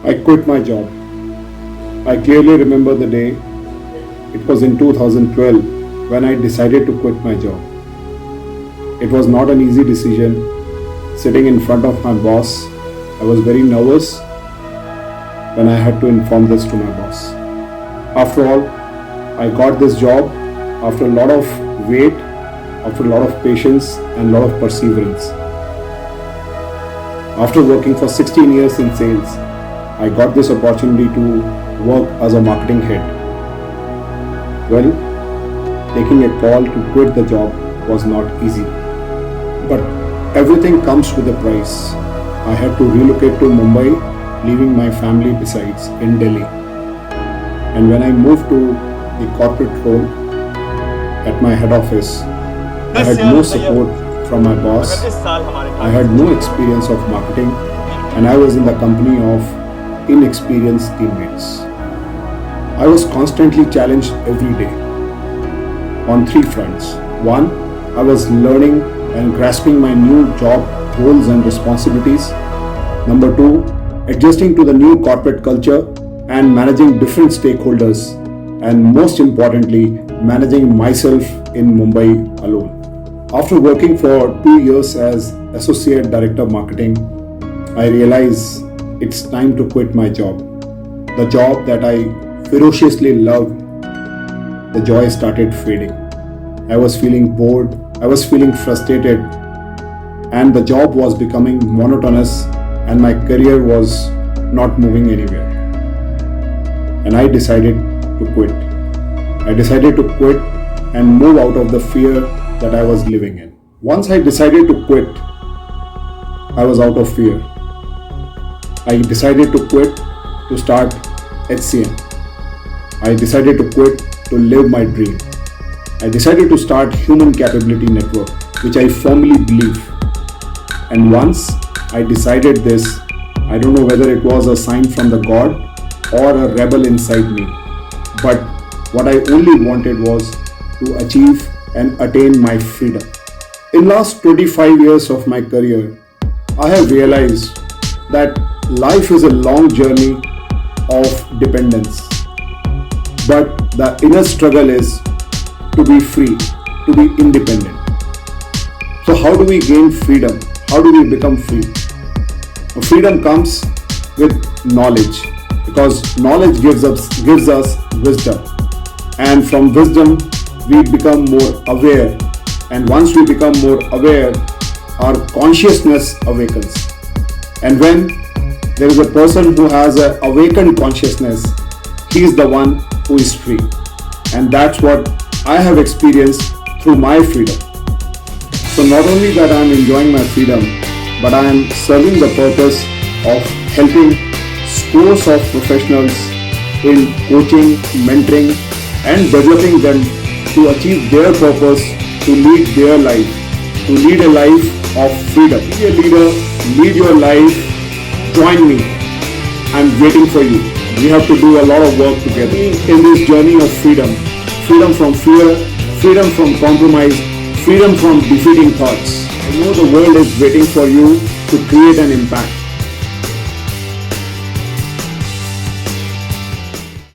I quit my job. I clearly remember the day. It was in 2012 when I decided to quit my job. It was not an easy decision. Sitting in front of my boss, I was very nervous when I had to inform this to my boss. After all, I got this job after a lot of wait, after a lot of patience and a lot of perseverance. After working for 16 years in sales, I got this opportunity to work as a marketing head. Well, taking a call to quit the job was not easy. But everything comes with a price. I had to relocate to Mumbai, leaving my family besides in Delhi. And when I moved to the corporate role at my head office, I had no support from my boss. I had no experience of marketing, and I was in the company of inexperienced teammates. I was constantly challenged every day on three fronts. One, I was learning and grasping my new job roles and responsibilities. Number two, adjusting to the new corporate culture and managing different stakeholders. And most importantly, managing myself in Mumbai alone. After working for 2 years as Associate Director of Marketing, I realized it's time to quit my job. The job that I ferociously loved, the joy started fading. I was feeling bored, I was feeling frustrated, and the job was becoming monotonous and my career was not moving anywhere. And I decided to quit. I decided to quit and move out of the fear that I was living in. Once I decided to quit, I was out of fear. I decided to quit to start HCM. I decided to quit to live my dream. I decided to start Human Capability Network, which I firmly believe. And once I decided this, I don't know whether it was a sign from the God or a rebel inside me, but what I only wanted was to achieve and attain my freedom. In last 25 years of my career, I have realized that life is a long journey of dependence. But the inner struggle is to be free, to be independent. So how do we gain freedom? How do we become free? Freedom comes with knowledge, because knowledge gives us wisdom. And from wisdom, we become more aware. And once we become more aware, our consciousness awakens. And when there is a person who has an awakened consciousness, he is the one who is free. And that's what I have experienced through my freedom. So not only that I am enjoying my freedom, but I am serving the purpose of helping scores of professionals in coaching, mentoring, and developing them to achieve their purpose, to lead their life, to lead a life of freedom. Be a leader, lead your life, join me. I'm waiting for you. We have to do a lot of work together in this journey of freedom. Freedom from fear, freedom from compromise, freedom from defeating thoughts. I know the world is waiting for you to create an impact.